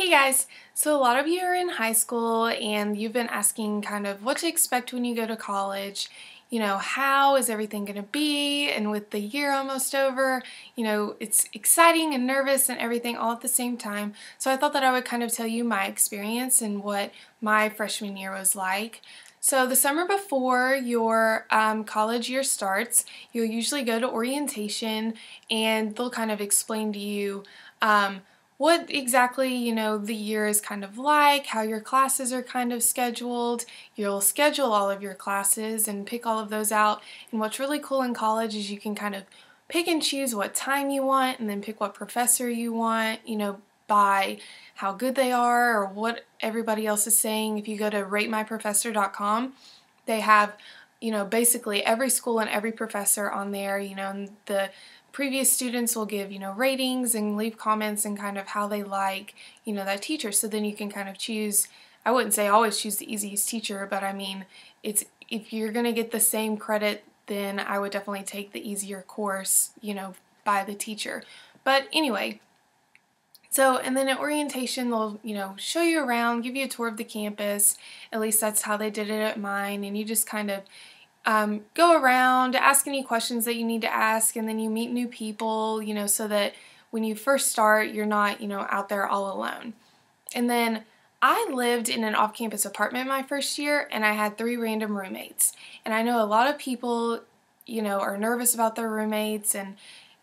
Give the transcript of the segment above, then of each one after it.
Hey guys! So a lot of you are in high school and you've been asking kind of what to expect when you go to college. How is everything going to be? And with the year almost over, it's exciting and nervous and everything all at the same time. So I thought that I would kind of tell you my experience and what my freshman year was like. So the summer before your college year starts, you'll usually go to orientation and they'll kind of explain to you what exactly, the year is kind of like, how your classes are kind of scheduled. You'll schedule all of your classes and pick all of those out. And what's really cool in college is you can kind of pick and choose what time you want and then pick what professor you want, by how good they are or what everybody else is saying. If you go to ratemyprofessor.com, they have, basically every school and every professor on there, and the previous students will give, ratings and leave comments and kind of how they like, that teacher. So then you can kind of choose, I wouldn't say always choose the easiest teacher, but I mean, if you're going to get the same credit, then I would definitely take the easier course, by the teacher. But anyway, and then at orientation, they'll, show you around, give you a tour of the campus. At least that's how they did it at mine. And you just kind of go around, ask any questions that you need to ask, and then you meet new people, so that when you first start, you're not, out there all alone. And then I lived in an off-campus apartment my first year, and I had 3 random roommates. And I know a lot of people, are nervous about their roommates, and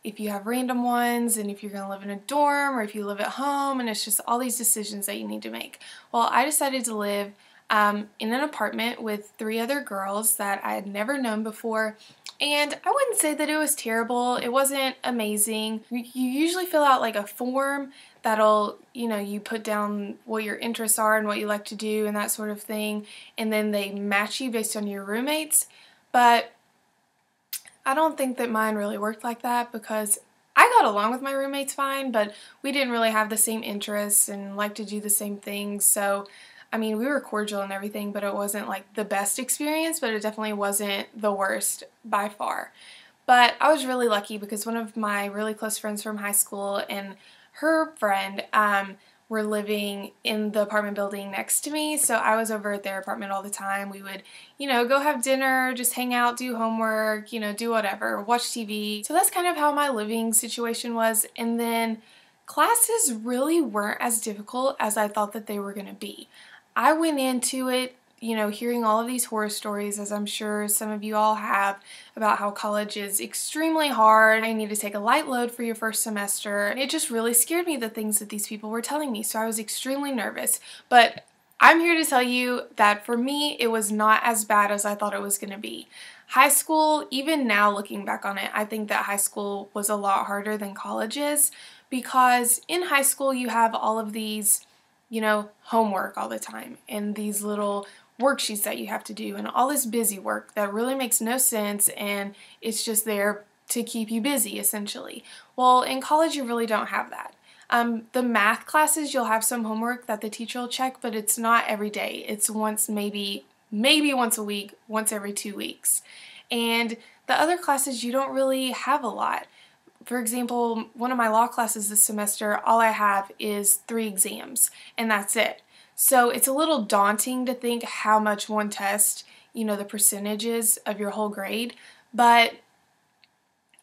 if you have random ones, and if you're going to live in a dorm, or if you live at home, and it's just all these decisions that you need to make. Well, I decided to live in an apartment with 3 other girls that I had never known before, and I wouldn't say that it was terrible. It wasn't amazing. You usually fill out like a form that'll, you put down what your interests are and what you like to do and that sort of thing, and then they match you based on your roommates. But I don't think that mine really worked like that because I got along with my roommates fine, but we didn't really have the same interests and like to do the same things. So I mean, we were cordial and everything, but it wasn't like the best experience, but it definitely wasn't the worst by far. But I was really lucky because one of my really close friends from high school and her friend were living in the apartment building next to me, so I was over at their apartment all the time. We would, go have dinner, just hang out, do homework, do whatever, watch TV. So that's kind of how my living situation was. And then classes really weren't as difficult as I thought that they were going to be. I went into it, hearing all of these horror stories, as I'm sure some of you all have, about how college is extremely hard. I need to take a light load for your first semester. It just really scared me, the things that these people were telling me, so I was extremely nervous. But I'm here to tell you that for me, it was not as bad as I thought it was going to be. High school, even now looking back on it, I think that high school was a lot harder than college is, because in high school you have all of these homework all the time and these little worksheets that you have to do and all this busy work that really makes no sense, and it's just there to keep you busy essentially. Well, in college you really don't have that. The math classes, you'll have some homework that the teacher will check, but it's not every day. It's once, maybe once a week, once every 2 weeks. And the other classes, you don't really have a lot. For example, one of my law classes this semester, all I have is 3 exams, and that's it. So it's a little daunting to think how much one test, the percentages of your whole grade, but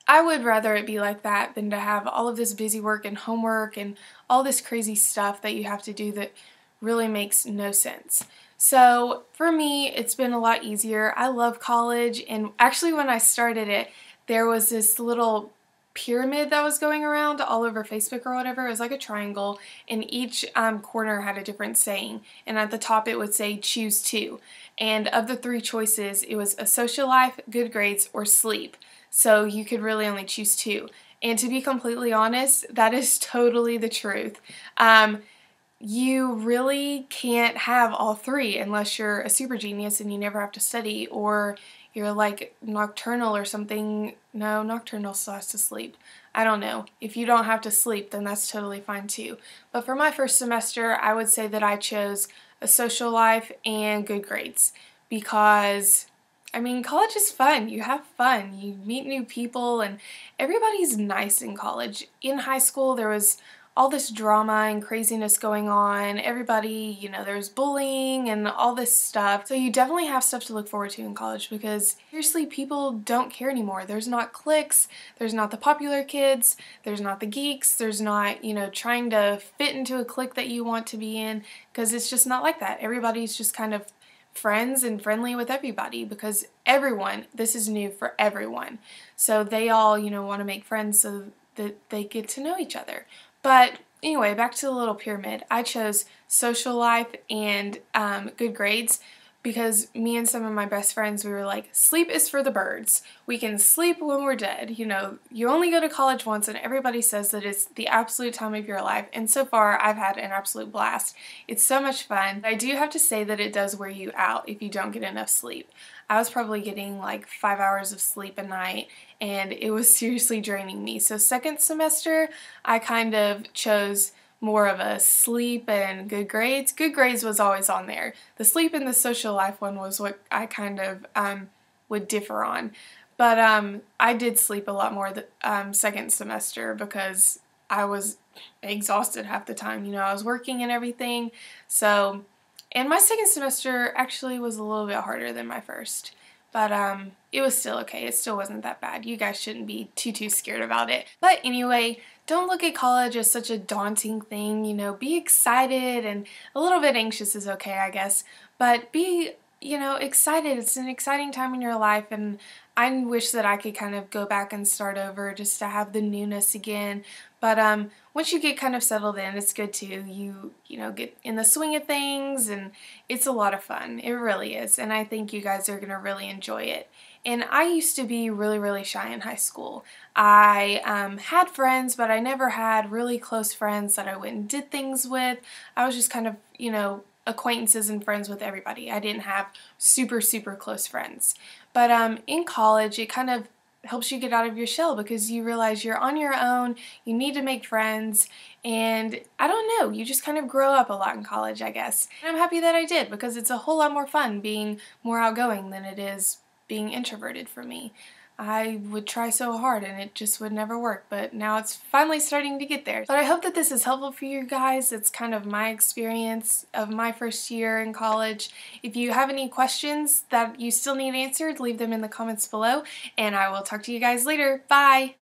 I would rather it be like that than to have all of this busy work and homework and all this crazy stuff that you have to do that really makes no sense. So for me, it's been a lot easier. I love college, and actually when I started it, there was this little pyramid that was going around all over Facebook or whatever. It was like a triangle, and each corner had a different saying, and at the top it would say choose 2, and of the 3 choices it was a social life, good grades, or sleep. So you could really only choose 2, and to be completely honest, that is totally the truth. You really can't have all 3 unless you're a super genius and you never have to study, or you're like nocturnal or something. No, nocturnal still has to sleep. I don't know. If you don't have to sleep, then that's totally fine too. But for my first semester, I would say that I chose a social life and good grades because, I mean, college is fun. You have fun. You meet new people, and everybody's nice in college. In high school, there was all this drama and craziness going on. Everybody, there's bullying and all this stuff. So you definitely have stuff to look forward to in college because seriously, people don't care anymore. There's not cliques, there's not the popular kids, there's not the geeks, there's not, trying to fit into a clique that you want to be in, because it's just not like that. Everybody's just kind of friends and friendly with everybody because this is new for everyone. So they all, want to make friends so that they get to know each other. But anyway, back to the little pyramid. I chose social life and good grades because me and some of my best friends, we were like, sleep is for the birds. We can sleep when we're dead. You only go to college once, and everybody says that it's the absolute time of your life. And so far, I've had an absolute blast. It's so much fun. I do have to say that it does wear you out if you don't get enough sleep. I was probably getting like 5 hours of sleep a night, and it was seriously draining me. So second semester, I kind of chose more of a sleep and good grades. Good grades was always on there. The sleep and the social life one was what I kind of would differ on. But I did sleep a lot more the second semester because I was exhausted half the time. I was working and everything. So, and my second semester actually was a little bit harder than my first. But it was still okay. It still wasn't that bad. You guys shouldn't be too scared about it. But anyway, don't look at college as such a daunting thing. Be excited, and a little bit anxious is okay, I guess. But be, excited. It's an exciting time in your life, and I wish that I could kind of go back and start over just to have the newness again. But once you get kind of settled in, it's good too. You get in the swing of things, and it's a lot of fun. It really is, and I think you guys are going to really enjoy it. And I used to be really shy in high school. I had friends, but I never had really close friends that I went and did things with. I was just kind of, acquaintances and friends with everybody. I didn't have super close friends. But in college, it kind of helps you get out of your shell because you realize you're on your own, you need to make friends, and I don't know, you just kind of grow up a lot in college, I guess. And I'm happy that I did because it's a whole lot more fun being more outgoing than it is being introverted for me. I would try so hard and it just would never work, but now it's finally starting to get there. But I hope that this is helpful for you guys. It's kind of my experience of my first year in college. If you have any questions that you still need answered, leave them in the comments below, and I will talk to you guys later. Bye!